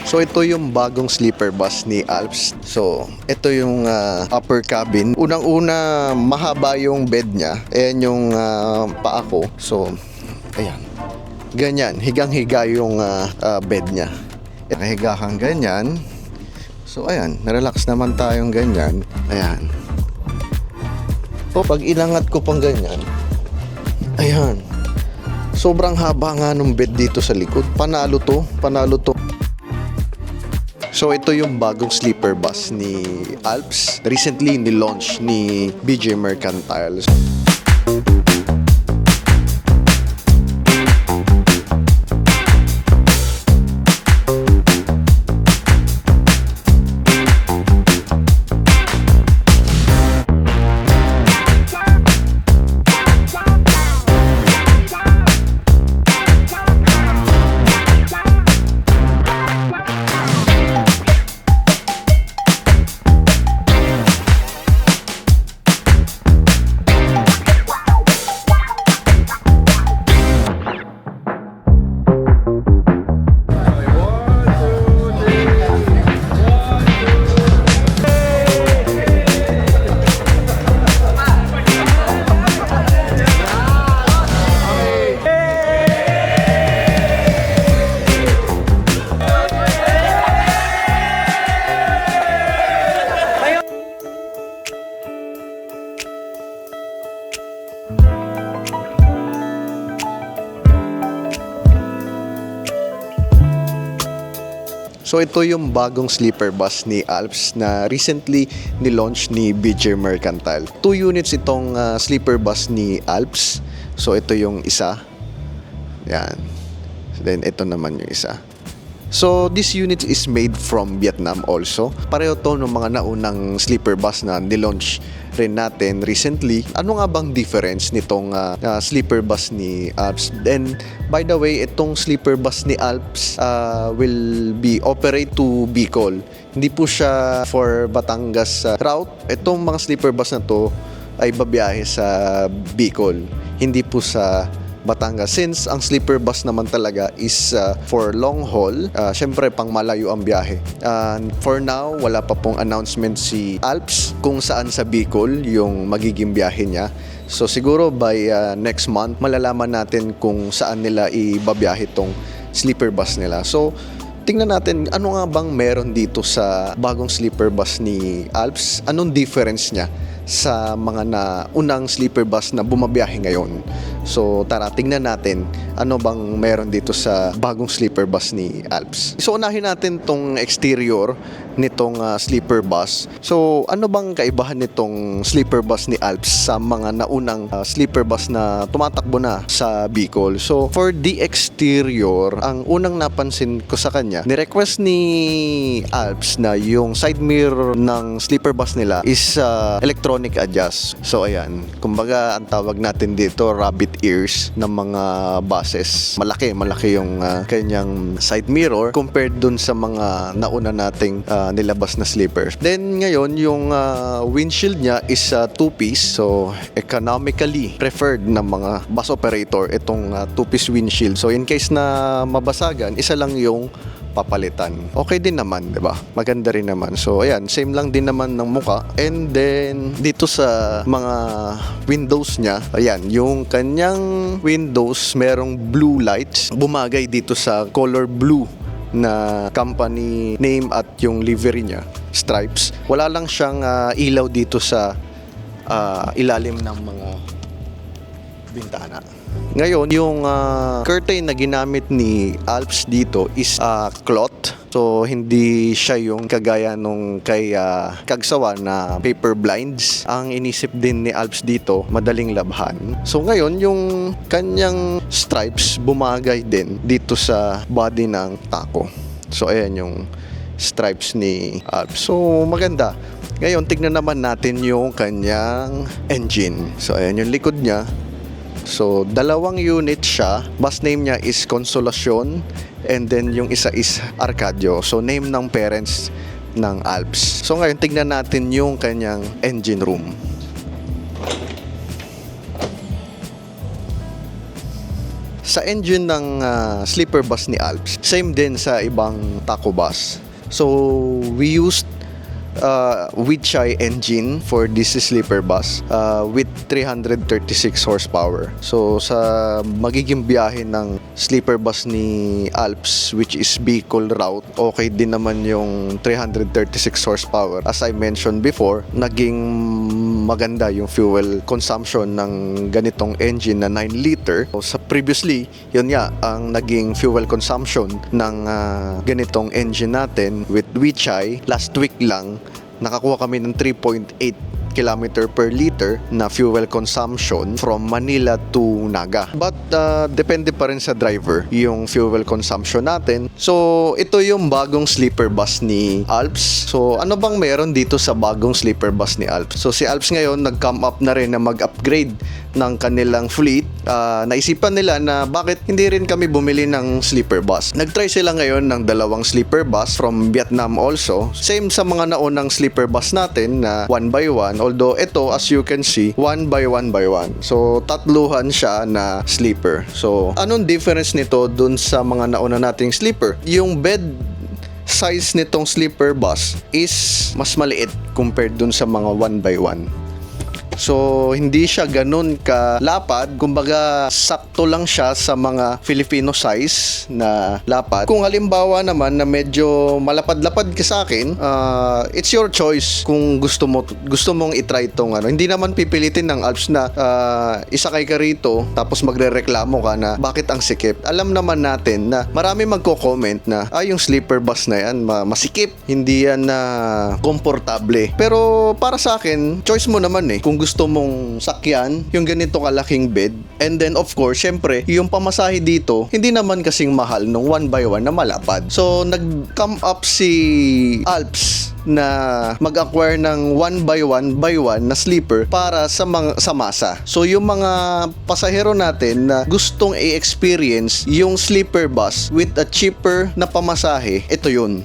So ito yung bagong sleeper bus ni Alps. So ito yung upper cabin. Unang-una, mahaba yung bed niya. Ayan yung paa ko. So ayan. Ganyan, higang-higa yung bed niya. Nakahiga kang ganyan. So ayan, narelax naman tayong ganyan. Ayan. So pag inangat ko pang ganyan, ayan. Sobrang haba nga nung bed dito sa likod. Panalo to, panalo to. So ito yung bagong sleeper bus ni Alps. Recently ni-launch ni BJ Mercantile. So ito yung bagong sleeper bus ni Alps na recently ni-launch ni BJ Mercantile. 2 units itong sleeper bus ni Alps. So ito yung isa. Yan. Then ito naman yung isa. So this unit is made from Vietnam also. Pareho to ng mga naunang sleeper bus na ni-launch rin natin recently. Ano nga bang difference nitong sleeper bus ni Alps? And by the way, itong sleeper bus ni Alps will be operate to Bicol. Hindi po siya for Batangas route. Itong mga sleeper bus na to ay babiyahe sa Bicol. Hindi po sa Batangas. Since ang sleeper bus naman talaga is for long haul, syempre pang malayo ang biyahe. For now, wala pa pong announcement si Alps kung saan sa Bicol yung magiging biyahe niya. So siguro by next month, malalaman natin kung saan nila ibabiyahe tong sleeper bus nila. So tingnan natin ano nga bang meron dito sa bagong sleeper bus ni Alps. Anong difference niya sa mga unang sleeper bus na bumabiyahe ngayon. So tara, tingnan natin ano bang meron dito sa bagong sleeper bus ni Alps. So unahin natin tong exterior nitong sleeper bus. So ano bang kaibahan nitong sleeper bus ni Alps sa mga naunang sleeper bus na tumatakbo na sa Bicol? So for the exterior, ang unang napansin ko sa kanya, ni-request ni Alps na yung side mirror ng sleeper bus nila is electronic adjust. So ayan, kumbaga ang tawag natin dito rabbit ears ng mga buses. Malaki yung kanyang side mirror compared dun sa mga nauna nating nilabas na sleepers. Then ngayon yung windshield niya is 2-piece. So economically preferred ng mga bus operator itong 2-piece windshield. So in case na mabasagan, isa lang yung papalitan. Okay din naman, 'di ba? Maganda rin naman. So ayan, same lang din naman ng muka. And then dito sa mga windows niya, ayan, yung kanyang windows merong blue lights. Bumagay dito sa color blue na company name at yung livery niya, stripes. Wala lang siyang ilaw dito sa ilalim ng mga bintana. Ngayon, yung curtain na ginamit ni Alps dito is cloth. So, hindi siya yung kagaya nung kay Kagsawa na paper blinds. Ang inisip din ni Alps dito, madaling labhan. So, ngayon, yung kanyang stripes bumagay din dito sa body ng Taco. So, ayan yung stripes ni Alps. So, maganda. Ngayon, tignan naman natin yung kanyang engine. So, ayan yung likod niya. So, dalawang unit siya. Bus name niya is Consolacion. And then, yung isa is Arcadio. So, name ng parents ng Alps. So, ngayon, tignan natin yung kanyang engine room. sa engine ng sleeper bus ni Alps, same din sa ibang taco bus. So we used Weichai engine for this sleeper bus with 336 horsepower. So sa magiging biyahe ng sleeper bus ni Alps, which is Bicol route, okay din naman yung 336 horsepower. As I mentioned before, naging maganda yung fuel consumption ng ganitong engine na 9 liter. So, sa previously, yun nga ang naging fuel consumption ng ganitong engine natin with Weichai. Last week lang nakakuha kami ng 3.8 km per liter na fuel consumption from Manila to Naga. But depende pa rin sa driver yung fuel consumption natin. So ito yung bagong sleeper bus ni Alps. So ano bang meron dito sa bagong sleeper bus ni Alps? So si Alps ngayon nag-come up na rin na mag-upgrade ng kanilang fleet. Naisipan nila na bakit hindi rin kami bumili ng sleeper bus. Nag-try sila ngayon ng dalawang sleeper bus from Vietnam also. Same sa mga naunang sleeper bus natin na 1 by 1. Although ito, as you can see, 1 by 1 by 1. So tatluhan siya na sleeper. So anong difference nito dun sa mga nauna nating sleeper? Yung bed size nitong sleeper bus is mas maliit compared dun sa mga 1 by 1. So, hindi siya ganun kalapad. Kumbaga, sakto lang siya sa mga Filipino size na lapad. Kung halimbawa naman na medyo malapad-lapad ka sa akin, it's your choice kung gusto mong itry itong ano. Hindi naman pipilitin ng Alps na isakay ka rito tapos magrereklamo ka na bakit ang sikip. Alam naman natin na marami magko-comment na yung sleeper bus na yan masikip, hindi yan komportable. Pero para sa akin, choice mo naman kung gusto mong sakyan yung ganito kalaking bed. And then of course, syempre, yung pamasahe dito, hindi naman kasing mahal nung 1 by 1 na malapad. So, nag-come up si Alps na mag-acquire ng 1 by 1 by 1 na sleeper para sa masa. So, yung mga pasahero natin na gustong i-experience yung sleeper bus with a cheaper na pamasahe, ito yun.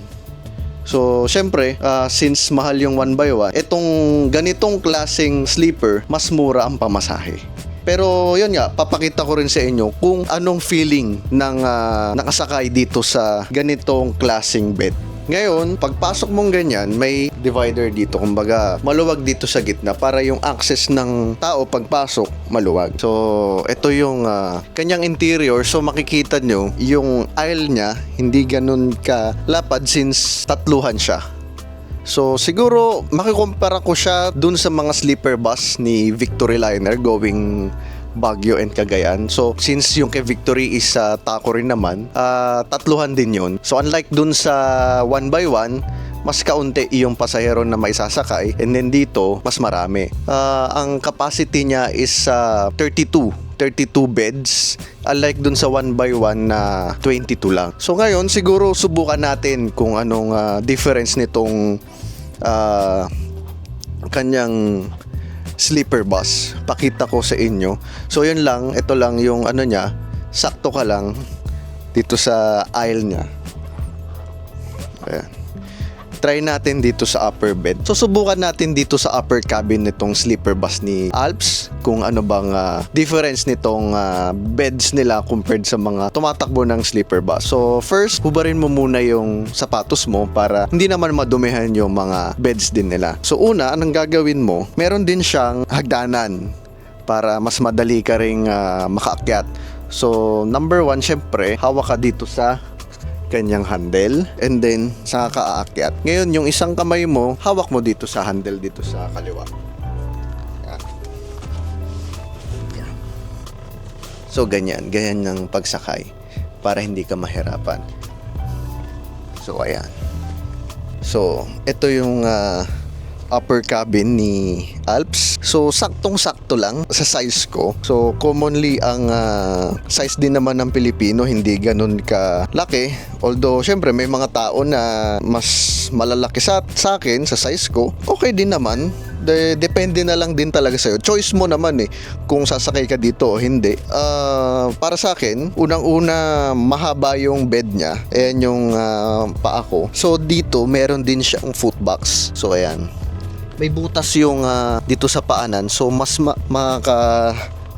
So, syempre, since mahal yung 1 by 1, itong ganitong klaseng sleeper, mas mura ang pamasahe. Pero yun nga, papakita ko rin sa inyo kung anong feeling ng nakasakay dito sa ganitong klaseng bed. Ngayon, pagpasok mong ganyan, may divider dito. Kumbaga, maluwag dito sa gitna para yung access ng tao pagpasok, maluwag. So, ito yung kanyang interior. So, makikita nyo, yung aisle niya, hindi ganun kalapad since tatluhan siya. So, siguro, makikumpara ko siya dun sa mga sleeper bus ni Victory Liner going Baguio and Cagayan. So, since yung kay Victory is taco rin naman, tatluhan din yun. So, unlike dun sa 1 by 1, mas kaunti yung pasahero na may sasakay, and then dito, mas marami. Ang capacity niya is 32 beds, unlike dun sa 1 by 1 na 22 lang. So, ngayon, siguro subukan natin kung anong difference nitong kanyang sleeper bus. Pakita ko sa inyo. So yun lang, ito lang yung ano niya, sakto ka lang dito sa aisle niya. Ayan. Try natin dito sa upper bed. So subukan natin dito sa upper cabin nitong sleeper bus ni Alps kung ano bang difference nitong beds nila compared sa mga tumatakbo ng sleeper bus. So first, hubarin mo muna yung sapatos mo para hindi naman madumihan yung mga beds din nila. So una, anong gagawin mo? Meron din siyang hagdanan para mas madali ka ring makaakyat. So number 1, syempre, hawak ka dito sa kanyang handle, and then saka ka aakyat. Ngayon, yung isang kamay mo, hawak mo dito sa handle dito sa kaliwa. Yan. Yan. So ganyan ng pagsakay para hindi ka mahirapan. So ayan. So ito yung upper cabin ni Alps. So saktong-sakto lang sa size ko. So commonly ang size din naman ng Pilipino hindi ganun kalaki. Although syempre may mga tao na mas malalaki sa akin sa size ko. Okay din naman. Depende na lang din talaga sa'yo. Choice mo naman kung sasakay ka dito o hindi. Para sa akin, unang-una mahaba yung bed niya. Ayan yung paa ko. So dito meron din siyang footbox. So ayan. May butas yung dito sa paanan. So mas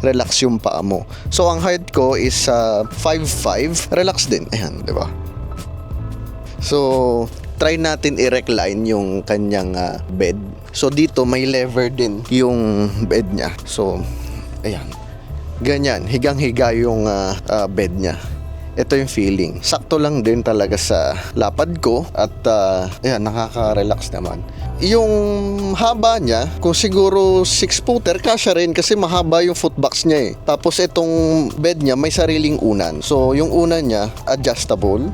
relax yung paa mo. So ang height ko is 5'5", relax din. Ayan, di ba? So try natin i-recline yung kanyang bed. So dito may lever din yung bed niya. So ayan, ganyan, higang-higa yung bed niya. Ito yung feeling. Sakto lang din talaga sa lapad ko at ayan, nakaka-relax naman. Yung haba niya, kung siguro 6-footer, kasya rin kasi mahaba yung footbox niya eh. Tapos itong bed niya may sariling unan. So yung unan niya adjustable.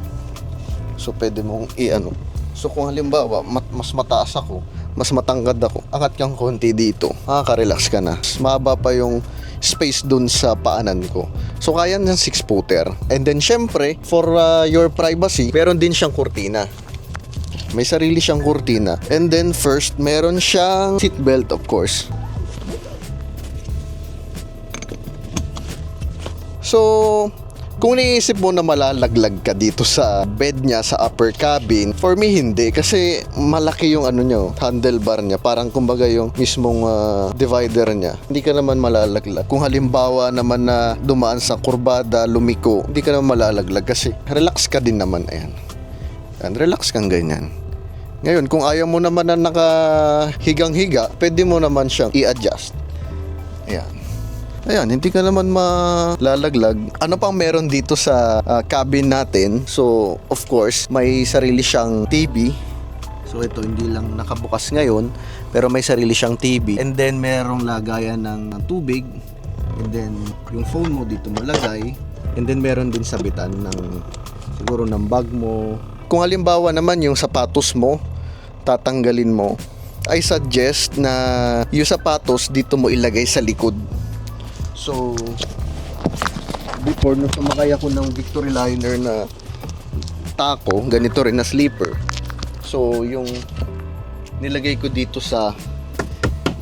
So pwede mong i-ano. So kung halimbawa mas mataas ako, mas matangkad ako, angat kang konti dito, makaka-relax ka na. Mahaba pa yung space dun sa paanan ko. So kaya ng 6-footer. And then syempre, for your privacy, meron din siyang kurtina. May sarili siyang kurtina. And then first, meron siyang seat belt, of course. So kung iniisip mo na malalaglag ka dito sa bed niya sa upper cabin, for me hindi, kasi malaki yung ano niya, handlebar niya, parang kumbaga yung mismong divider niya. Hindi ka naman malalaglag. Kung halimbawa naman na dumaan sa kurbada, lumiko, hindi ka naman malalaglag kasi relax ka din naman. Ayan, relax kang ganyan. Ngayon, kung ayaw mo naman na nakahigang-higa, pwede mo naman siyang i-adjust. Ayan, hindi ka naman malalaglag. Ano pang meron dito sa cabin natin? So, of course, may sarili siyang TV. So, ito hindi lang nakabukas ngayon, pero may sarili siyang TV. And then, merong lagayan ng tubig. And then, yung phone mo dito mo lagay. And then, meron din sabitan ng siguro ng bag mo. Kung halimbawa naman yung sapatos mo, tatanggalin mo, I suggest na yung sapatos dito mo ilagay sa likod. So, before nung sumakay ako ng Victory Liner na taco, ganito rin na sleeper. So, yung nilagay ko dito sa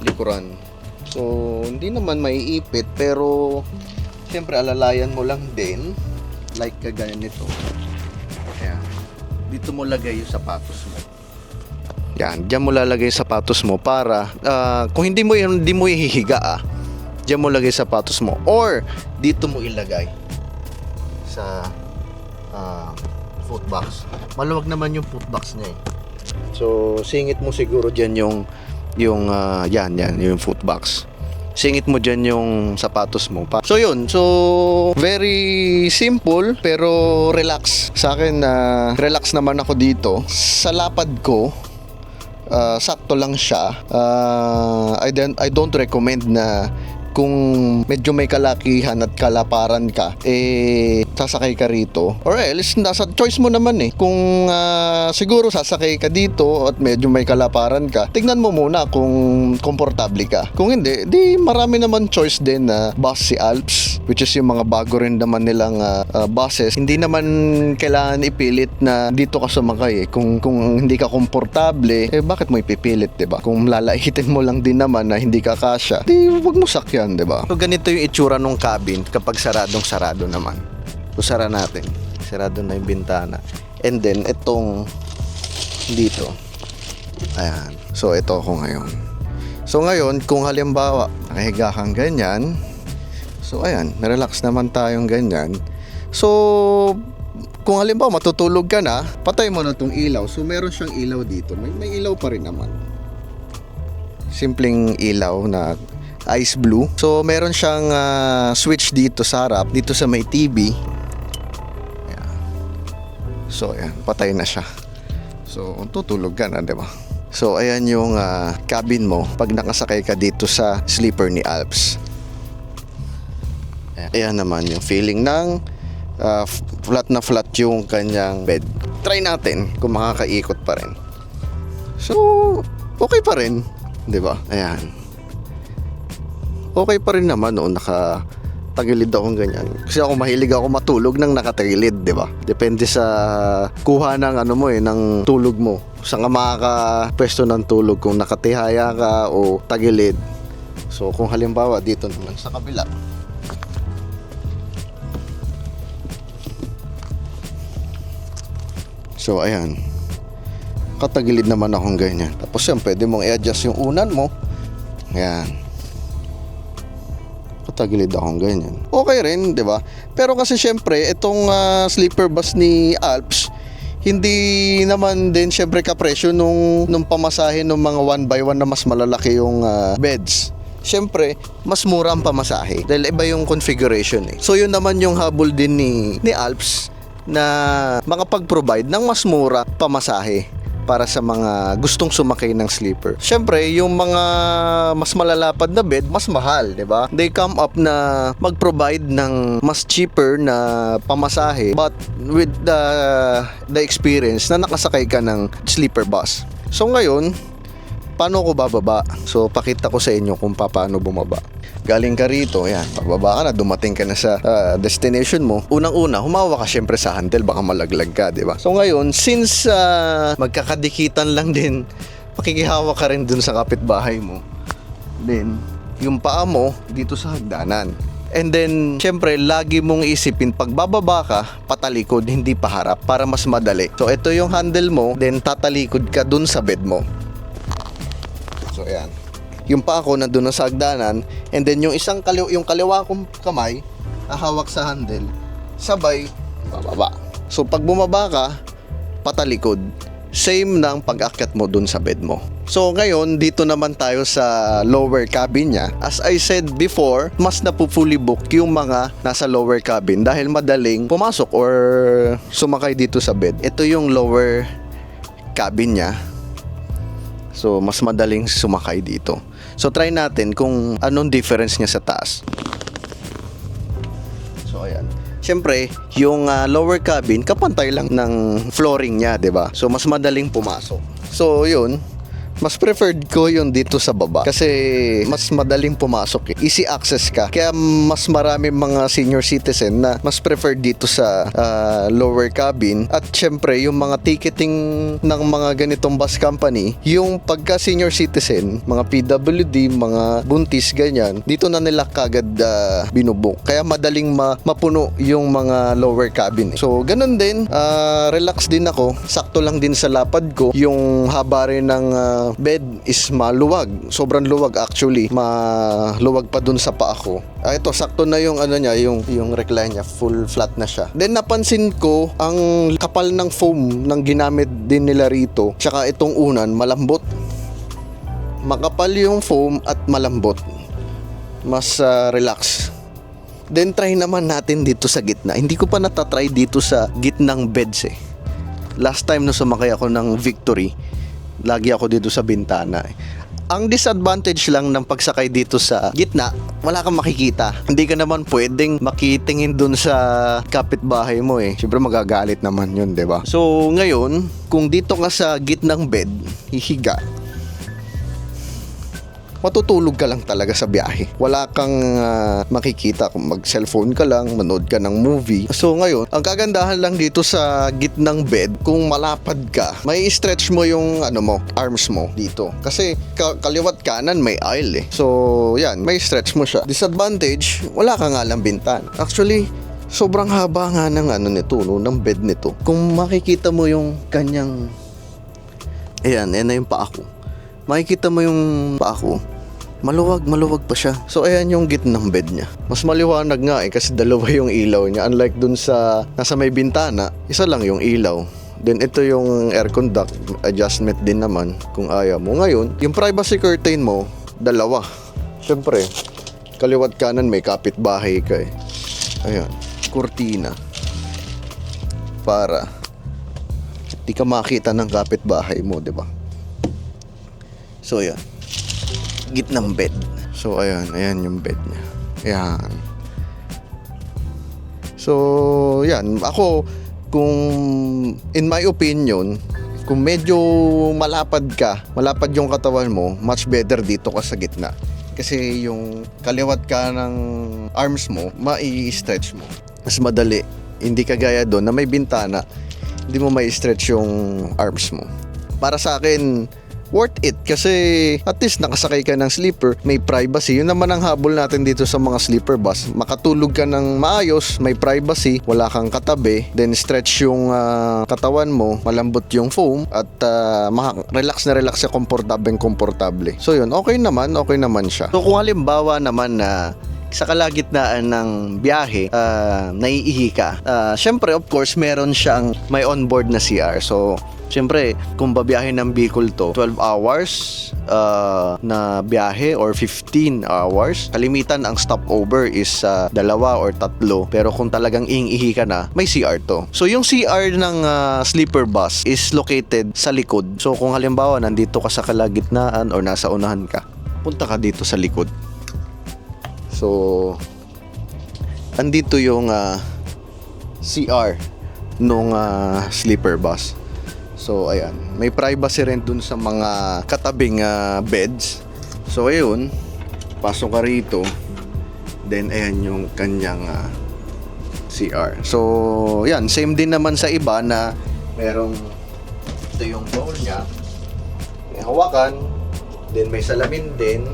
likuran. So, hindi naman maiipit, pero siyempre alalayan mo lang din, like kagaya nito. Ayan. Dito mo lagay yung sapatos mo. Yan, diyan mo lalagay yung sapatos mo para kung hindi mo ihihiga diyan mo lagay sapatos mo, or dito mo ilagay sa footbox. Maluwag naman yung footbox niya eh. So singit mo siguro diyan yung footbox. Singit mo diyan yung sapatos mo. So yun, so very simple pero relax. Sa akin relax naman ako dito. Sa lapad ko sakto lang siya. I don't recommend na kung medyo may kalakihan at kalaparan ka, sasakay ka rito. Or else, nasa choice mo naman eh. Kung siguro sasakay ka dito at medyo may kalaparan ka, tignan mo muna kung komportable ka. Kung hindi, di marami naman choice din na bus si Alps, which is yung mga bago rin naman nilang buses. Hindi naman kailangan ipilit na dito ka sumakay eh. Kung hindi ka komportable, bakit mo ipipilit, diba? Kung lalaitin mo lang din naman na hindi ka kasya, di wag mo sakyan, diba? So ganito yung itsura ng cabin kapag sarado naman. So sara natin. Sarado na yung bintana. And then itong dito. Ayan. So ito ako ngayon. So ngayon, kung halimbawa nakahiga kang ganyan, so ayan, na-relax naman tayong ganyan. So kung halimbawa matutulog ka na, patay mo na itong ilaw. So meron siyang ilaw dito. May ilaw pa rin naman. Simpleng ilaw na ice blue. So meron siyang switch dito sa harap, dito sa may TV. Ayan. So ayan, patay na siya. So tutulog ka na, diba? So ayan yung cabin mo pag nakasakay ka dito sa sleeper ni Alps. Ayan naman yung feeling ng flat na flat yung kanyang bed. Try natin kung makakaikot pa rin. So okay pa rin, diba? Ayan. Okay pa rin naman, nakatagilid akong ganyan. Kasi ako mahilig ako matulog ng nakatagilid, di ba? Depende sa kuha ng ng tulog mo. Saan ka makakapwesto ng tulog, kung nakatihaya ka o tagilid. So kung halimbawa dito naman sa kabila. So ayan. Katagilid naman akong ganyan. Tapos yan, pwede mong i-adjust yung unan mo. Ayan. Tatagilid akong ganyan. Okay rin, di ba? Pero kasi syempre, itong sleeper bus ni Alps, hindi naman din syempre kapresyo nung pamasahe ng mga 1x1 na mas malalaki yung beds. Syempre, mas mura ang pamasahe dahil iba yung configuration eh. So yun naman yung habol din ni Alps na makapag-provide ng mas mura pamasahe para sa mga gustong sumakay ng sleeper. Syempre, yung mga mas malalapad na bed, mas mahal, di ba? They come up na mag-provide ng mas cheaper na pamasahe but with the experience na nakasakay ka ng sleeper bus. So ngayon, paano ko bababa? So pakita ko sa inyo kung paano bumaba. Galing ka rito, yan, pababa ka na, dumating ka na sa destination mo. Unang-una, humawa ka syempre sa handle, baka malaglag ka, di ba? So ngayon, since magkakadikitan lang din, makikihawa ka rin dun sa kapitbahay mo. Then, yung paa mo dito sa hagdanan. And then, syempre, lagi mong isipin, pag bababa ka, patalikod, hindi paharap, para mas madali. So ito yung handle mo, then tatalikod ka dun sa bed mo. So ayan. Yung paa ko nandun na sa hagdanan, and then yung yung kaliwa kong kamay hahawak sa handle, sabay bababa. So pag bumaba ka, patalikod. Same ng pag-akyat mo dun sa bed mo. So ngayon, dito naman tayo sa lower cabin niya. As I said before, mas napupully book yung mga nasa lower cabin dahil madaling pumasok or sumakay dito sa bed. Ito yung lower cabin niya. So mas madaling sumakay dito. So try natin kung anong difference niya sa taas. So ayan. Siyempre, yung lower cabin kapantay lang ng flooring niya, 'di ba? So mas madaling pumasok. So yun, mas preferred ko yung dito sa baba kasi mas madaling pumasok eh. Easy access ka. Kaya mas marami mga senior citizen na mas preferred dito sa lower cabin. At syempre yung mga ticketing ng mga ganitong bus company, yung pagka senior citizen, mga PWD, mga buntis, ganyan, dito na nila kagad binubuk. Kaya madaling mapuno yung mga lower cabin. So ganun din, relax din ako. Sakto lang din sa lapad ko. Yung haba rin ng bed is maluwag. Sobrang luwag actually. Maluwag pa dun sa paa ko. Ito, sakto na yung ano niya, yung recline niya. Full flat na siya. Then napansin ko, ang kapal ng foam ng ginamit din nila rito. Tsaka itong unan, malambot. Makapal yung foam at malambot. Mas relax. Then try naman natin dito sa gitna. Hindi ko pa natatry dito sa gitnang beds eh. Last time na sumakay ako ng Victory, lagi ako dito sa bintana eh. Ang disadvantage lang ng pagsakay dito sa gitna, wala kang makikita. Hindi ka naman pwedeng makitingin dun sa kapitbahay mo eh. Siyempre magagalit naman yun, 'di ba? So ngayon, kung dito ka sa gitnang bed, hihiga, matutulog ka lang talaga sa biyahe. Wala kang makikita kung mag-cellphone ka lang, manood ka ng movie. So ngayon, ang kagandahan lang dito sa gitnang bed, kung malapad ka, may stretch mo yung arms mo dito. Kasi kaliwat kanan may aisle eh. So yan, may stretch mo siya. Disadvantage, wala ka nga lang bintan. Actually, sobrang haba nga ng nito, ng bed nito. Kung makikita mo yung kanyang, ayan na yung paa ko. Makikita mo yung paa ko, maluwag pa siya. So ayan yung gitnang bed niya. Mas maliwanag nga eh kasi dalawa yung ilaw niya. Unlike dun sa nasa may bintana, isa lang yung ilaw. Then ito yung air conduct adjustment din naman kung ayaw mo. Ngayon, yung privacy curtain mo, dalawa. Siyempre, kaliwat kanan may kapitbahay ka eh. Ayan, kurtina. Para di ka makita ng kapitbahay mo, di ba? So ayan, gitnang bed. So ayan yung bed niya. Ayan. So yan, ako kung in my opinion, kung medyo malapad yung katawan mo, much better dito ka sa gitna. Kasi yung kaliwat ka ng arms mo, mai-stretch mo. Mas madali. Hindi kagaya doon na may bintana, hindi mo mai-stretch yung arms mo. Para sa akin, worth it kasi at least nakasakay ka ng sleeper, may privacy. Yun naman ang habol natin dito sa mga sleeper bus. Makatulog ka ng maayos, may privacy, wala kang katabi, then stretch yung katawan mo, malambot yung foam at relax siya, komportable. So yun, okay naman siya. So kung halimbawa naman na sa kalagitnaan ng biyahe, naiihi ka. Syempre, of course, meron siyang may onboard na CR. So, syempre, kung babiyahe ng Bicol to, 12 hours na biyahe or 15 hours. Kalimitan ang stopover is 2 or 3. Pero kung talagang ihi ka na, may CR to. So, yung CR ng sleeper bus is located sa likod. So, kung halimbawa, nandito ka sa kalagitnaan or nasa unahan ka, punta ka dito sa likod. So, andito yung CR nung sleeper bus. So, ayan. May privacy rin dun sa mga katabing beds. So, ayun. Pasok ka rito. Then, ayan yung kanyang CR. So, yan. Same din naman sa iba na merong ito yung bowl niya. May hawakan. Then, may salamin din.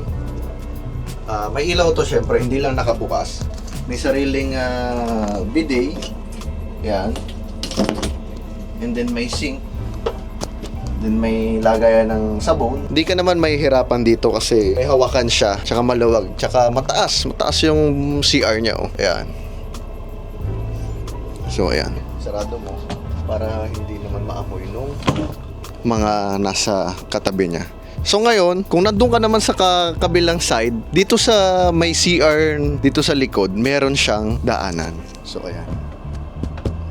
May ilaw to syempre. Hindi lang nakabukas. May sariling bidet. Yan. And then, may sink. Then may lagayan ng sabon. Hindi ka naman mahihirapan dito kasi may hawakan siya, tsaka maluwag, tsaka mataas. Mataas yung CR niya, oh. Ayan. So, ayan. Sarado mo para hindi naman maamoy nung mga nasa katabi niya. So, ngayon, kung nandun ka naman sa kabilang side, dito sa may CR, dito sa likod, meron siyang daanan. So, ayan.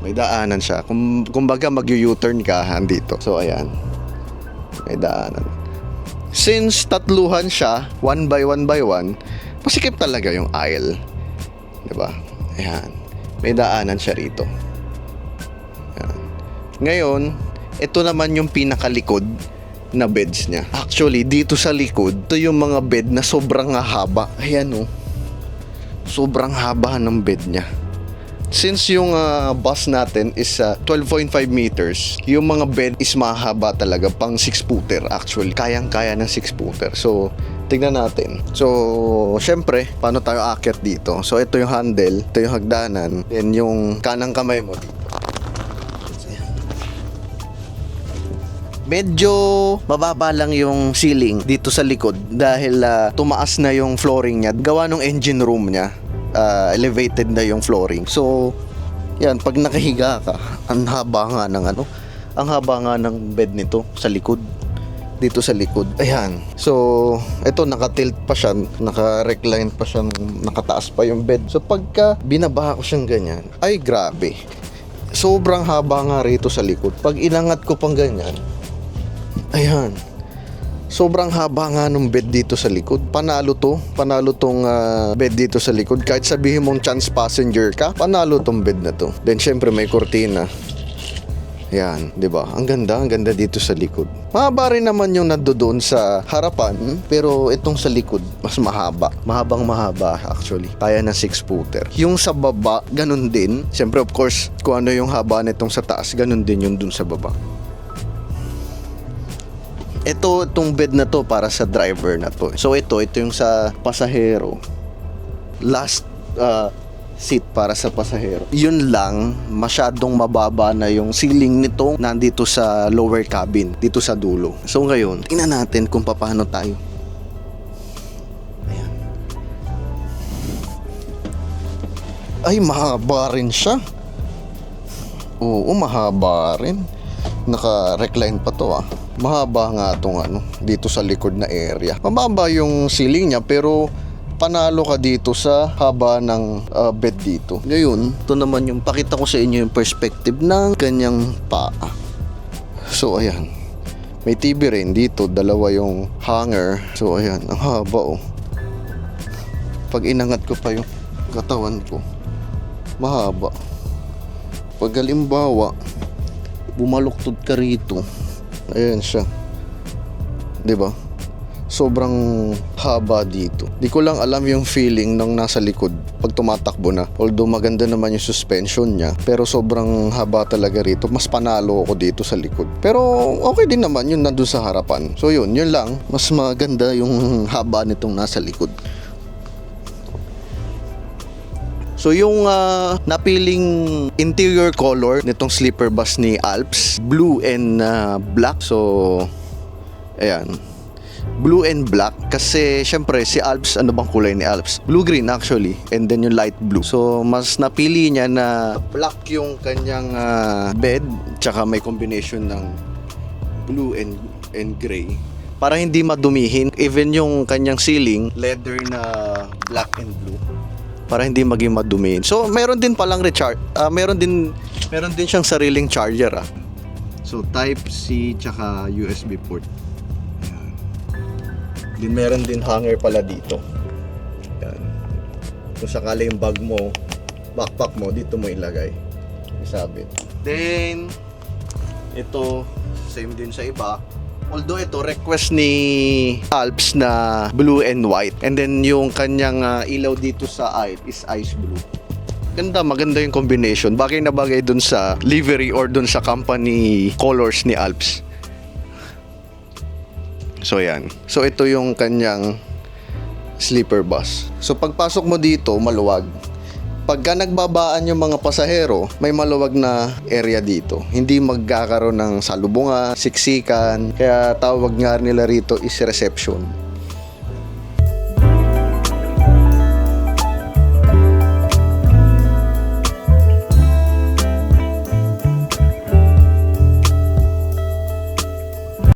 May daanan siya. Kumbaga, mag-U-turn ka dito. So, ayan. May daanan. Since tatluhan siya, one by one, masikip talaga yung aisle. Diba? Ayan. May daanan siya rito. Ayan. Ngayon, ito naman yung pinakalikod na beds niya. Actually, dito sa likod, ito yung mga bed na sobrang haba. Ayan, oh. Sobrang haba ng bed niya. Since yung bus natin is 12.5 meters, yung mga bed is mahaba talaga, pang 6-footer actually. Kayang-kaya ng 6-footer. So, tignan natin. So, syempre, paano tayo aakyat dito? So, ito yung handle, ito yung hagdanan, then yung kanang kamay mo dito. Medyo mababa lang yung ceiling dito sa likod dahil tumaas na yung flooring niya. Gawa ng engine room niya. Elevated na yung flooring. So, yan, pag nakahiga ka, ang haba nga ng bed nito sa likod. Dito sa likod. Ayan. So, ito nakatilt pa siya, naka-recline pa siya, nakataas pa yung bed. So, pagka binabaha ko siyang ganyan, ay grabe. Sobrang haba nga rito sa likod. Pag inangat ko pang ganyan, ayan. Sobrang haba nga nung bed dito sa likod. Panalo tong bed dito sa likod. Kahit sabihin mong chance passenger ka, panalo tong bed na to. Then syempre may kurtina. Yan, 'di ba? Ang ganda dito sa likod. Mahaba rin naman yung nandoon sa harapan, pero itong sa likod mas mahaba. Mahabang mahaba actually. Kaya na 6-footer. Yung sa baba, ganun din. Syempre of course, kung ano yung haba nitong sa taas, ganun din yung dun sa baba. Itong bed na to para sa driver na to. So ito yung sa pasahero. Last seat para sa pasahero. Yun lang, masyadong mababa na yung ceiling nito nandito sa lower cabin, dito sa dulo. So ngayon, tingnan natin kung paano tayo. Ayan. Ay, mahaba rin siya. Oo, mahaba rin. Naka-recline pa to ah. Mahaba nga itong dito sa likod na area. Mababa yung ceiling niya pero panalo ka dito sa haba ng bed dito. Ngayon, ito naman yung pakita ko sa inyo yung perspective ng kanyang paa. So ayan. May TV rin dito, dalawa yung hanger. So ayan, ang haba oh. Pag inangat ko pa yung katawan ko, mahaba. Pag halimbawa, bumaluktod ka rito, ayan siya, 'di ba? Sobrang haba dito. Di ko lang alam yung feeling ng nasa likod pag tumatakbo na. Although maganda naman yung suspension niya, pero sobrang haba talaga rito. Mas panalo ako dito sa likod. Pero okay din naman yun nandun sa harapan. So yun lang. Mas maganda yung haba nitong nasa likod. So yung napiling interior color nitong sleeper bus ni Alps, blue and black. So ayan. blue and black kasi syempre si Alps, ano bang kulay ni Alps? Blue-green actually, and then yung light blue. So mas napili niya na black yung kanyang bed, tsaka may combination ng blue and gray para hindi madumihin. Even yung kanyang ceiling, leather na black and blue para hindi maging madumihin. So meron din palang meron din siyang sariling charger So type C tsaka USB port. Ayan. Din meron din hanger pala dito. Ayan. Kung sakali yung bag mo, backpack mo, dito mo ilagay. Isabit. Then ito same din sa iba. Although ito request ni Alps na blue and white. And then yung kanyang ilaw dito sa eye is ice blue. Maganda yung combination. Bagay na bagay dun sa livery or dun sa company colors ni Alps. So yan. So ito yung kanyang sleeper bus. So pagpasok mo dito, maluwag. Pagka nagbabaan yung mga pasahero, may maluwag na area dito. Hindi magkakaroon ng salubungan, siksikan. Kaya tawag nga nila rito is reception.